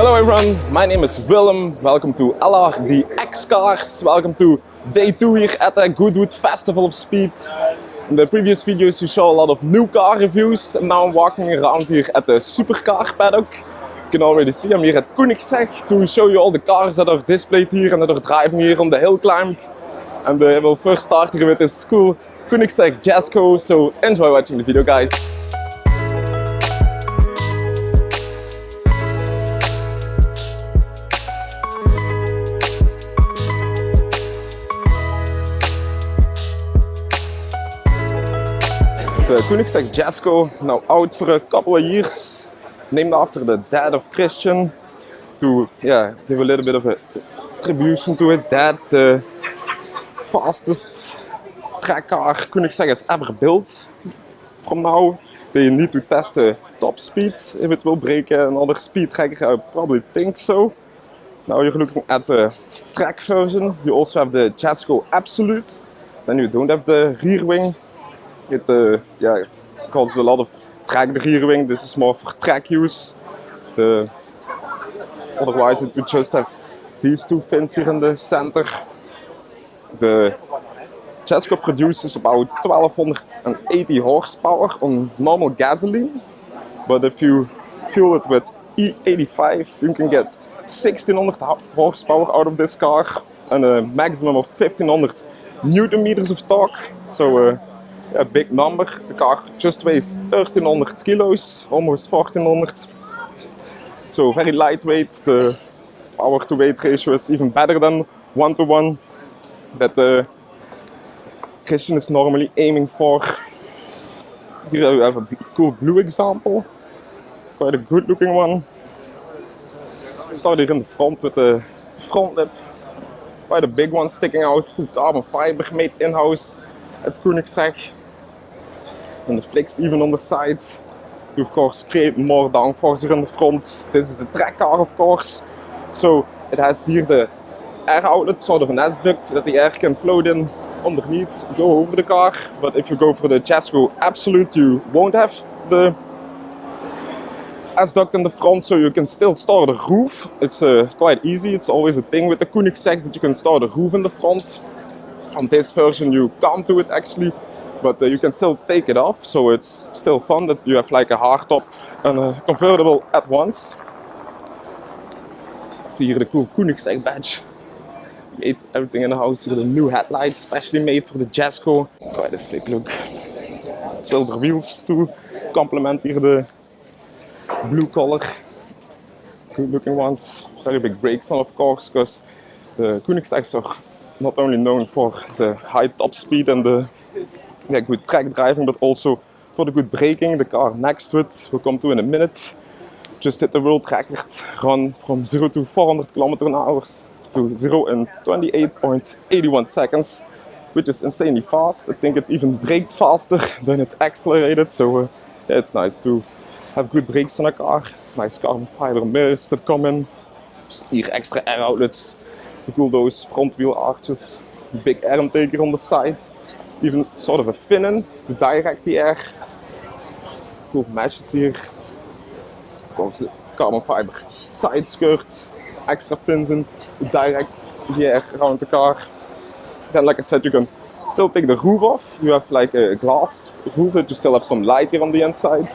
Hello everyone, my name is Willem. Welcome to LRDX Cars. Welcome to day 2 here at the Goodwood Festival of Speed. In the previous videos you saw a lot of new car reviews, and now I'm walking around here at the Supercar paddock. You can already see I'm here at Koenigsegg to show you all the cars that are displayed here and that are driving here on the hill climb. And we will first start here with this cool Koenigsegg Jesko, so enjoy watching the video, guys. The Koenigsegg Jesko, now out for a couple of years, named after the dad of Christian, to give a little bit of a tribute to his dad. The fastest track car Koenigsegg has ever built. From now, they need to test the top speed. If it will break another speed tracker, I probably think so. Now you're looking at the track version. You also have the Jesko Absolute. Then you don't have the rear wing. It causes a lot of track, the rear wing. This is more for track use. Otherwise it would just have these two fins here in the center. The Jesko produces about 1280 horsepower on normal gasoline. But if you fuel it with E85, you can get 1600 horsepower out of this car and a maximum of 1500 Newton meters of torque. So a big number. The car just weighs 1300 kilos, almost 1400. So very lightweight. The power to weight ratio is even better than 1:1 that Christian is normally aiming for. Here you have a cool blue example, quite a good looking one. Start here in the front with the front lip, quite a big one sticking out, full carbon fiber made in-house at Koenigsegg. And the flicks even on the side to of course create more downforce here in the front. This is the track car of course. So it has here the air outlet, sort of an S-duct that the air can float in underneath, go over the car. But if you go for the Jesko Absolute, you won't have the S-duct in the front, so you can still store the roof. It's quite easy. It's always a thing with the Koenigseggs that you can store the roof in the front. On this version you can't do it actually, but you can still take it off, so it's still fun that you have like a hardtop and a convertible at once. See here the cool Koenigsegg badge. Made everything in the house here, the new headlights, specially made for the Jesko. Quite a sick look. Silver wheels to complement here the blue color. Good looking ones. Very big brakes on of course, because the Koenigseggs are not only known for the high top speed and the good track driving, but also for the good braking. The car next to it, we'll come to in a minute, just hit the world record run from 0 to 400 km/h to 0 in 28.81 seconds, which is insanely fast. I think it even braked faster than it accelerated, so it's nice to have good brakes on a car. Nice carbon fiber mirrors that come in. Here extra air outlets to cool those front wheel arches. Big air intake on the side. Even sort of a fin in to direct the air. Cool meshes here. Of course, carbon fiber side skirt. Extra fins in to direct the air around the car. Then, like I said, you can still take the roof off. You have like a glass roof, but you still have some light here on the inside.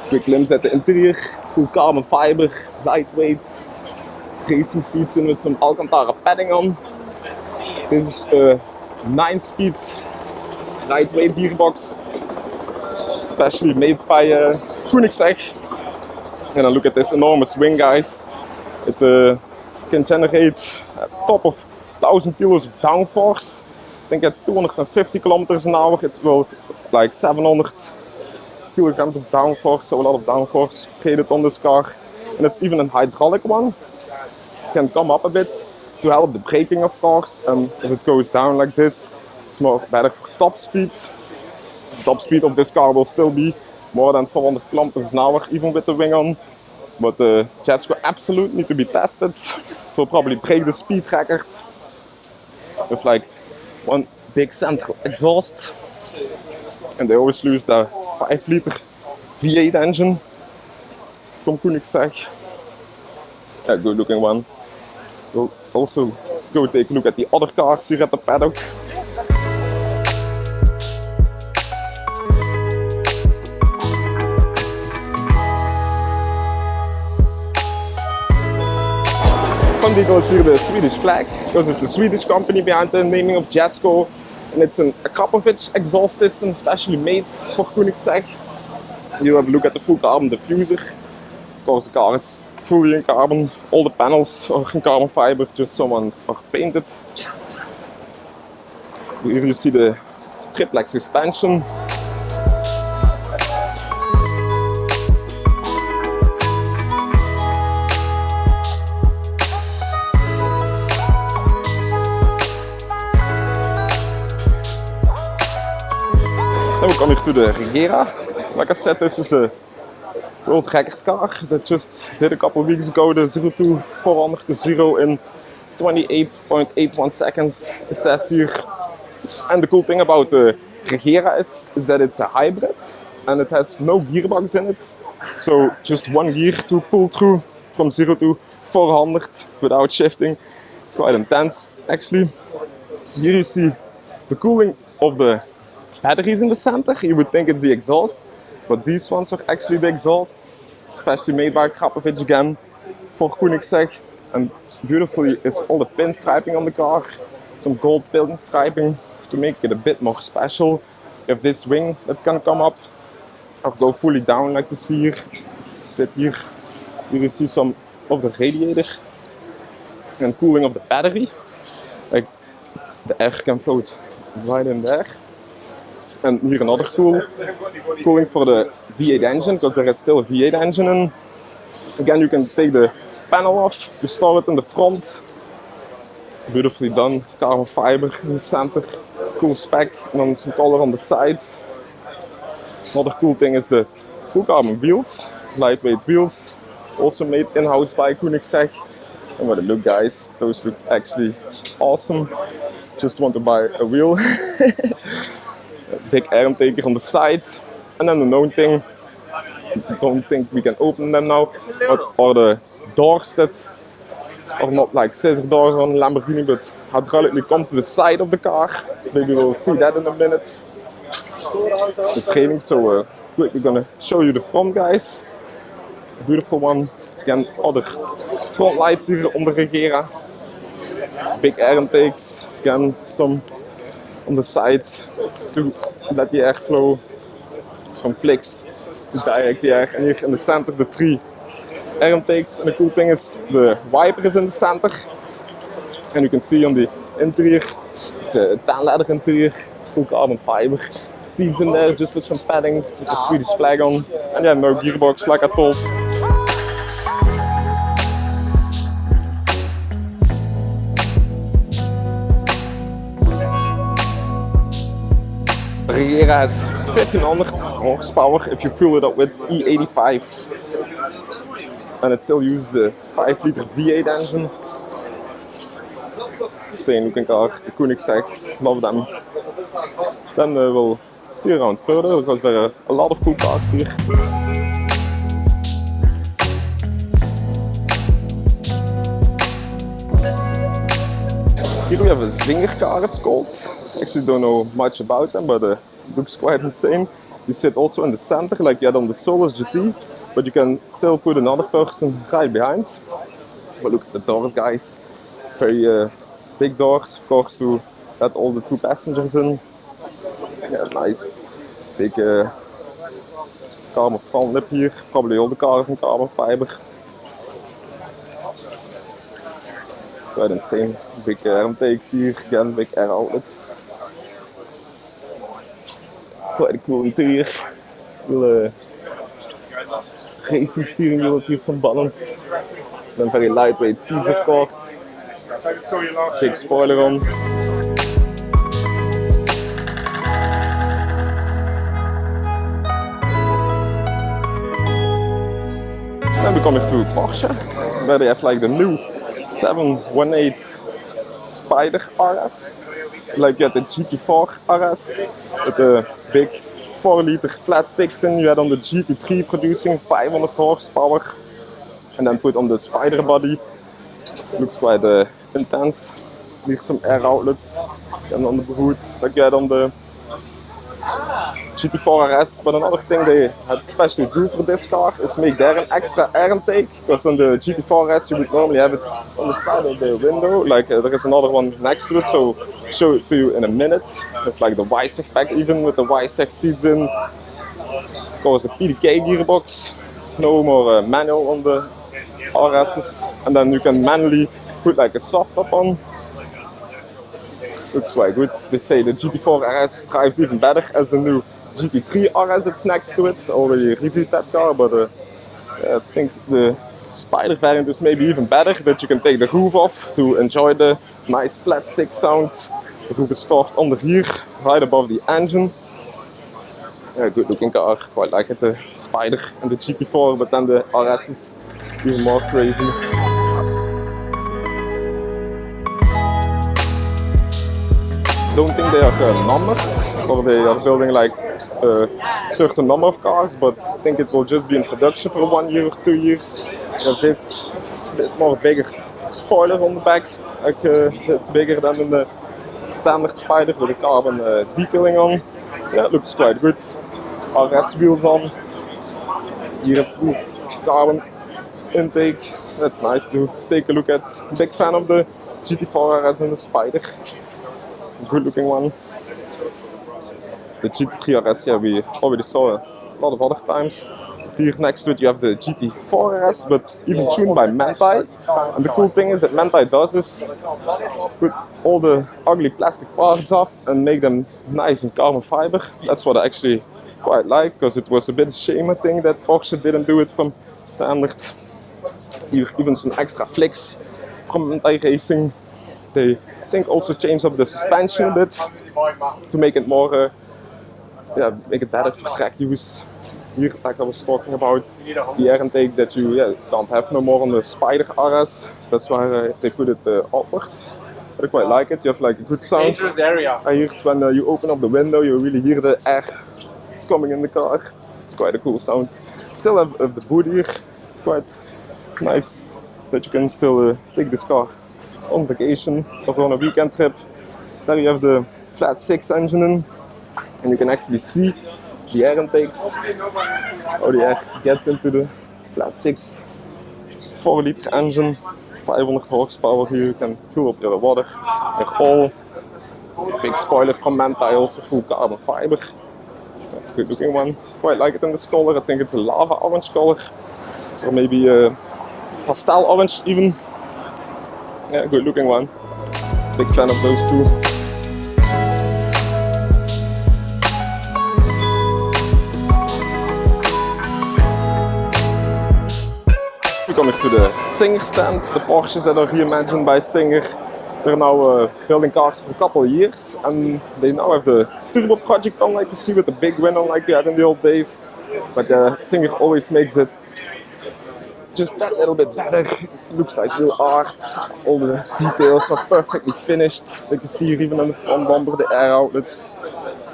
Quick glimpse at the interior. Full carbon fiber, lightweight. Racing seats in with some Alcantara padding on. This is a 9-speed lightweight gearbox, especially made by Koenigsegg. And then look at this enormous wing, guys. It can generate a top of 1000 kilos of downforce. I think at 250 km/h it will like 700 kilograms of downforce, so a lot of downforce created on this car. And it's even a hydraulic one. Can come up a bit to help the braking of course, and if it goes down like this, it's more better for top speed. The top speed of this car will still be more than 400 km/h even with the wing on, but the Jesko Absolute need to be tested. It will probably break the speed record with like one big central exhaust, and they always use the 5-liter V8 engine from Koenigsegg. a good looking one. We'll also go take a look at the other cars here at the paddock. Some details here the Swedish flag, because it's a Swedish company behind the naming of Jesko, and it's a Krapovic exhaust system specially made for Koenigsegg. You have a look at the full carbon diffuser. Of course, the car is fully in carbon. All the panels are in carbon fiber, just some ones are painted. Here you see the triplex suspension. Then we come here to the Regera. Like I said, this is the world record car that just did a couple of weeks ago, the 0 to 400 to 0 in 28.81 seconds, it says here. And the cool thing about the Regera is that it's a hybrid and it has no gearbox in it. So just one gear to pull through from 0 to 400 without shifting. It's quite intense actually. Here you see the cooling of the batteries in the center. You would think it's the exhaust, but these ones are actually the exhausts, especially made by Krapovic again for Koenigsegg. And beautifully is all the pinstriping on the car, some gold pinstriping to make it a bit more special. You have this wing that can come up or go fully down like you see here. Sit here, you see some of the radiator and cooling of the battery. Like the air can float right in there. And here another cooling for the V8 engine, because there is still a V8 engine in. Again, you can take the panel off to store it in the front. Beautifully done, carbon fiber in the center, cool spec, and then some color on the sides. Another cool thing is the full carbon wheels, lightweight wheels, also made in-house by Koenigsegg. And what it look, guys, those look actually awesome. Just want to buy a wheel. Big air intake on the side, and then the known thing, I don't think we can open them now, but are the doors that are not like scissor doors on Lamborghini, but hydraulically come to the side of the car. Maybe we'll see that in a minute. It's raining, so quickly gonna show you the front, guys. Beautiful one. Again, other front lights here on the Regera. Big air intakes, again some on the side to let the air flow, some flicks to direct the air, and here in the center the 3 air intakes. And the cool thing is the wiper is in the center, and you can see on the interior, it's a tan leather interior, full carbon fiber, seats in there just with some padding with the Swedish flag on, and yeah, no gearbox like I told. Regera has 1500 horsepower if you fill it up with E85, and it still uses the 5-liter V8 engine. Same looking car, the Koenigseggs, love them. Then we'll see around further because there are a lot of cool cars here. Here we have a Singer car, it's called. Actually don't know much about them, but it looks quite insane. You sit also in the center like you had on the Solus GT, but you can still put another person right behind. But look at the doors, guys. Very big doors, of course, to let all the 2 passengers in. Yeah, nice. Big carbon front lip here. Probably all the cars in carbon fiber. Quite insane. Big air intakes here, again, big air outlets. Quite a cool interior. Real racing steering wheel with here some balance. Then very lightweight seats, of course. Big spoiler on. Then we come here to Porsche, where they have like the new 718 Spyder RS. Like you had the GT4 RS with the big 4-liter flat 6 in. You had on the GT3 producing 500 horsepower. and then put on the Spyder body. Looks quite intense. Here's some air outlets and on the hood like you had on the GT4 RS. But another thing they had specially do for this car is make there an extra air intake, because on the GT4 RS you would normally have it on the side of the window, like there is another one next to it, so I'll show it to you in a minute, with like the Koenigsegg pack, even with the Koenigsegg seats in. Of course a PDK gearbox, no more manual on the RS's, and then you can manually put like a soft top on. Looks quite good. They say the GT4 RS drives even better as the new GT3 RS that's next to it. Already reviewed that car, but I think the Spyder variant is maybe even better, that you can take the roof off to enjoy the nice flat 6 sound. The roof is stored under here, right above the engine. Good looking car, quite like it, the Spyder and the GT4, but then the RS is even more crazy. Don't think they are numbered, or they are building like a certain number of cars, but I think it will just be in production for 1 year or 2 years. You have this bit more bigger spoiler on the back, like a bit bigger than in the standard Spyder, with the carbon detailing on. Yeah, it looks quite good. RS wheels on. Here full carbon intake. That's nice to take a look at. Big fan of the GT4 RS and the Spyder. Good looking one. The GT3 RS, yeah, we already saw a lot of other times. Here next to it you have the GT4 RS, but even tuned by Bentley. And the cool thing is that Bentley does is put all the ugly plastic parts off and make them nice in carbon fiber. That's what I actually quite like, because it was a bit of a shame, I think, that Porsche didn't do it from standard. Here even some extra flicks from Bentley Racing. They, I think, also changed up the suspension a bit to make it more, make it better for track use. Here, like I was talking about, the air intake that you can't have no more on the Spyder RS. That's why they put it upward. But I quite like it. You have like a good sound. Dangerous area. I hear it when you open up the window. You really hear the air coming in the car. It's quite a cool sound. Still have the boot here. It's quite nice that you can still take this car on vacation or on a weekend trip. There you have the flat 6 engine in, and you can actually see the air intakes, how the air gets into the flat 6 4-liter engine, 500 horsepower. Here you can fill up your water, your oil. Big spoiler from Bentley, also full carbon fiber. Good looking one. Quite like it in this color. I think it's a lava orange color, or maybe a pastel orange even. Yeah, good looking one. Big fan of those two. We're coming to the Singer stand. The Porsches that are reimagined by Singer. They're now building cars for a couple of years, and they now have the turbo project on, like you see, with the big win on like we had in the old days. But Singer always makes it just that little bit better. It looks like real art. All the details are perfectly finished. Like you see here, even on the front bumper, the air outlets.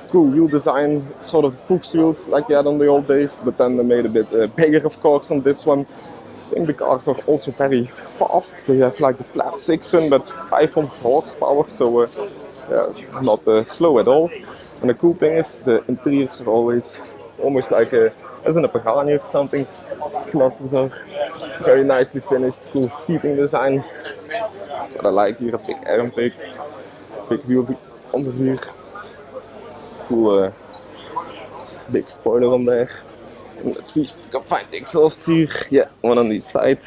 Cool wheel design, sort of Fuchs wheels like we had on the old days, but then they made a bit bigger, of course, on this one. I think the cars are also very fast. They have like the flat 6 in, but 500 horsepower, so not slow at all. And the cool thing is the interiors are always almost like as in a Ferrari or something. Clusters are very nicely finished, cool seating design. That's what I like here, a big air intake, big wheels on the rear. Cool big spoiler on there. And let's see if we can find the exhausts here. Yeah, one on each side.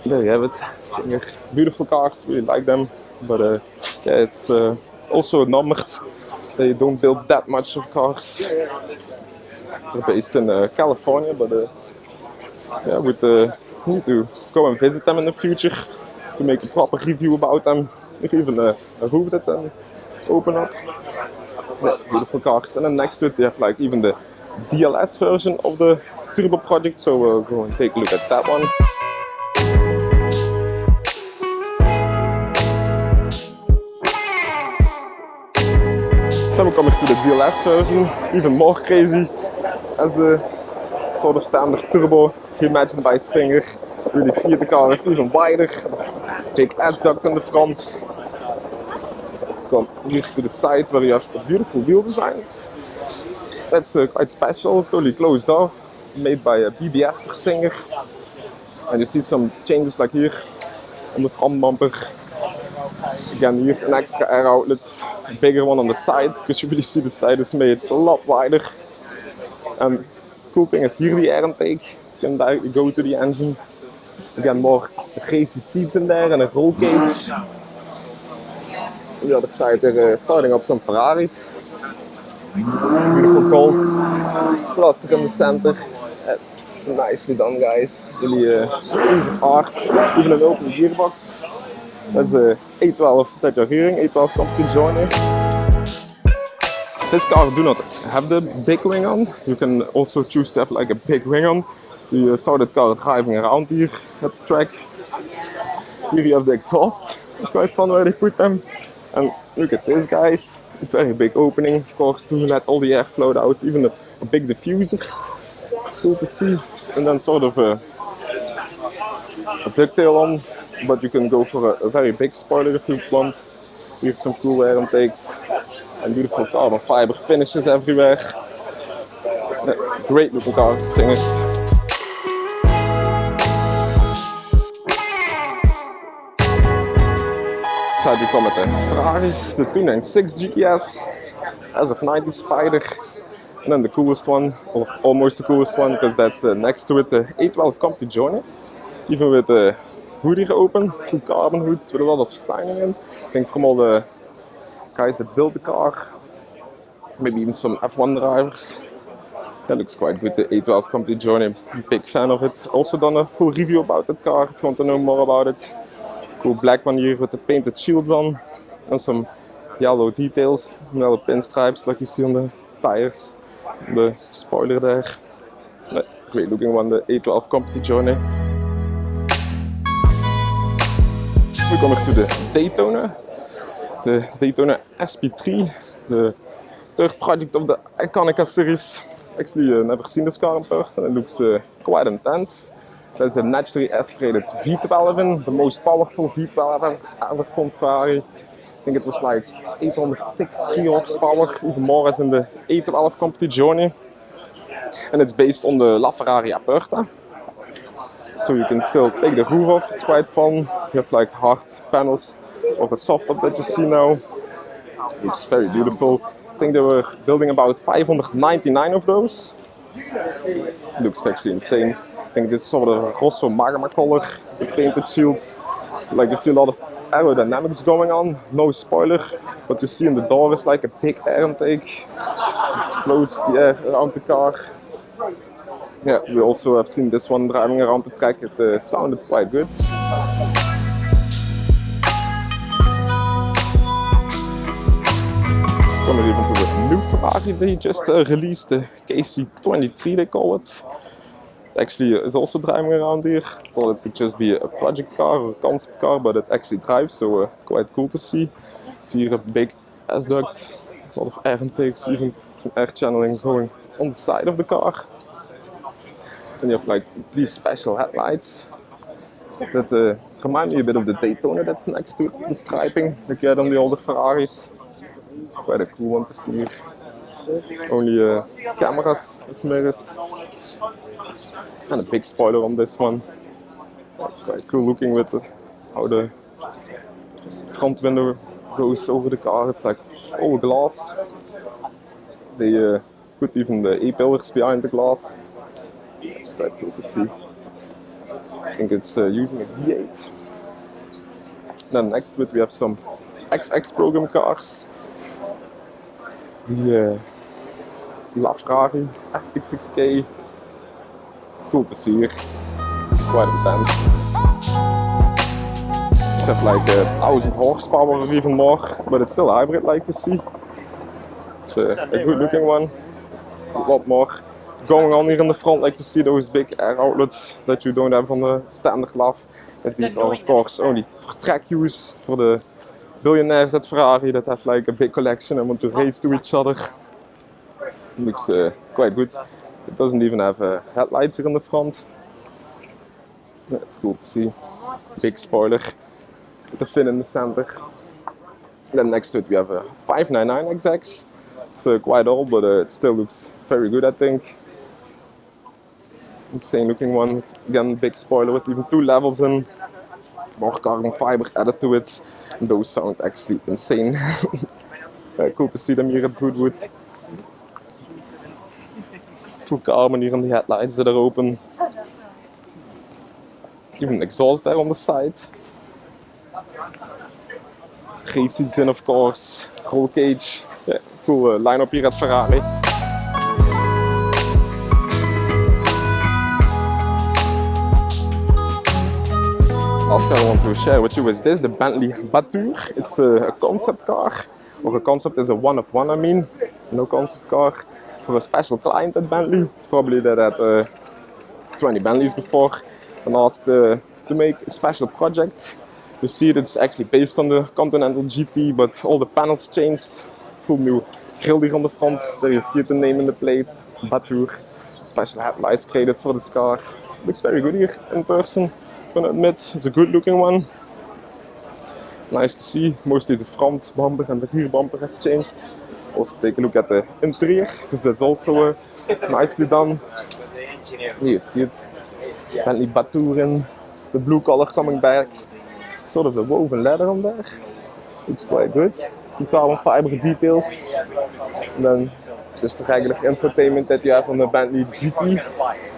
There you have it. Singer. Beautiful cars, really like them. But yeah, it's also numbered. They don't build that much of cars. They're based in California, but yeah, we need to go and visit them in the future to make a proper review about them. Even a roof that then open up. Yeah, beautiful cars. And then next to it, they have like even the DLS version of the turbo project, so we'll go and take a look at that one. Then we're coming to the DLS version, even more crazy as a sort of standard turbo. reimagined by Singer. Really see the car is even wider. Big S-duct in the front. Come here to the side where you have a beautiful wheel design. That's quite special, totally closed off, made by BBS for Singer. And you see some changes like here on the front bumper. Again here an extra air outlet, a bigger one on the side, because you really see the side is made a lot wider. And cool thing is here the air intake, you can directly go to the engine. Again more racy seats in there and a roll cage. On the other side they're starting up some Ferraris. Beautiful gold cluster in the center. That's nicely done, guys. Really piece of art. Even an open gearbox. That's a 812 that you're hearing, 812 Competizione. This car do not have the big wing on. You can also choose to have like a big wing on. You saw that car driving around here at the track. Here you have the exhaust. It's quite fun where they put them. And look at this, guys. A very big opening, of course, to let all the air flow out. Even a big diffuser. Cool to see. And then sort of a ducktail on, but you can go for a very big spoiler if you want. Here's some cool air intakes and beautiful carbon fiber finishes everywhere. Great looking cars, Singers. Side we come met de Ferraris, the 296 GTS, as of 90 Spyder, and then the coolest one, or almost the coolest one, because that's next to it, the 812 Competizione. Even with the hood here open, full carbon hoods with a lot of signing in. I think from all the guys that built the car, maybe even some F1 drivers. That looks quite good, the 812 Competizione, big fan of it. Also done a full review about that car if you want to know more about it. Cool black one here with the painted shields on and some yellow details, yellow pinstripes like you see on the tires, the spoiler there. Great looking one, the 812 Competizione. We come to the Daytona, the Daytona SP3, the third project of the Koenigsegg series. Actually, never seen this car in person. It looks quite intense. There's a naturally aspirated V12 in, the most powerful V12 ever from Ferrari. I think it was like 863 horsepower, even more as in the 812 Competizione. And it's based on the Ferrari Aperta. So you can still take the roof off, it's quite fun. You have like hard panels or the soft top that you see now. It's very beautiful. I think they were building about 599 of those. It looks actually insane. I think this is sort of a Rosso magma color, the painted shields. Like you see a lot of aerodynamics going on, no spoiler. What you see in the door is like a big air intake. It floats the air around the car. Yeah, we also have seen this one driving around the track. It sounded quite good. Coming even to the new Ferrari they just released, the KC23 they call it. It actually is also driving around here. I thought it would just be a project car or a concept car, but it actually drives, so quite cool to see. See here a big S-duct, a lot of air intakes, even some air channeling going on the side of the car. Then you have like these special headlights that remind me a bit of the Daytona that's next to it, the striping that you had on the older Ferraris. It's quite a cool one to see here. Only cameras as mirrors. And a big spoiler on this one. Quite cool looking with how the front window goes over the car. It's like all glass. They put even the A-pillars behind the glass. It's quite cool to see. I think it's using a V8. Then next to it we have some XX program cars. The Ferrari FX6K. Cool to see here. It's quite intense. It's have like 1000 horsepower or even more, but it's still hybrid like we see. It's a good looking one. A lot more going on here in the front, like we see those big air outlets that you don't have on the standard LAF. And these are of course only for track use, for the billionaires at Ferrari that have like a big collection and want to race to each other. Looks quite good. It doesn't even have headlights here in the front. Yeah, it's cool to see. Big spoiler with the fin in the center. Then next to it we have a 599 XX. It's quite old, but it still looks very good, I think. Insane looking one. Again, big spoiler with even 2 levels in. More carbon fiber added to it. And those sound actually insane. Cool to see them here at Goodwood. Full carbon here on the headlights that are open. Even exhaust there on the side. Race seats in, of course. Roll cage. Yeah, cool line-up here at Ferrari. Last car I want to share with you is this, the Bentley Batur. It's a concept car, or a concept is a one of one, I mean. No concept car for a special client at Bentley. Probably that had 20 Bentleys before and asked to make a special project. You see it's actually based on the Continental GT, but all the panels changed. Full new grille here on the front. There you see it, the name in the plate, Batur. Special headlights created for this car. Looks very good here in person. I'm gonna admit, it's a good looking one. Nice to see. Mostly the front bumper and the rear bumper has changed. Also take a look at the interior, because that's also nicely done. Here you see it. Bentley Batur in the blue color coming back. Sort of the woven leather on there. Looks quite good. Some carbon fiber details. And then just the regular infotainment that you have on the Bentley GT.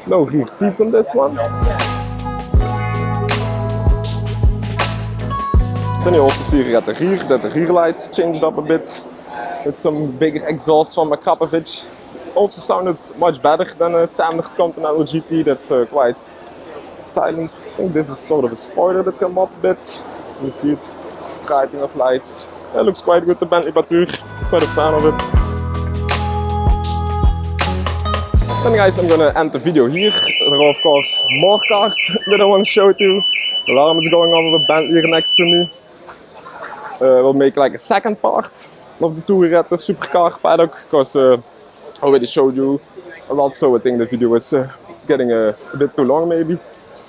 No rear seats on this one. Then you also see here at the rear that the rear lights changed up a bit with some bigger exhaust from Akrapovic. Also sounded much better than a standard Continental GT that's quite silent. I think this is sort of a Spyder that came up a bit. You see it, striping of lights. It looks quite good, the Bentley Batur. Quite a fan of it. Then guys, I'm gonna end the video here. There are of course more cars that I want to show to you. The alarm is going on with a Bentley here next to me. We'll make like a second part of the tour at the Supercar paddock, because I already showed you a lot, so I think the video is getting a bit too long maybe.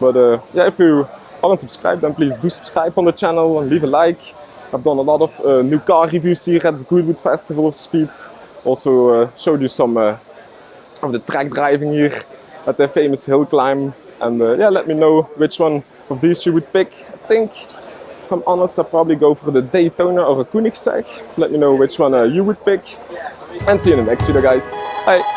But yeah, if you haven't subscribed, then please do subscribe on the channel and leave a like. I've done a lot of new car reviews here at the Goodwood Festival of Speed. Also showed you some of the track driving here at the famous hill climb. And yeah, let me know which one of these you would pick. I think, if I'm honest, I'll probably go for the Daytona or a Koenigsegg. Let me know which one you would pick. And see you in the next video, guys. Bye!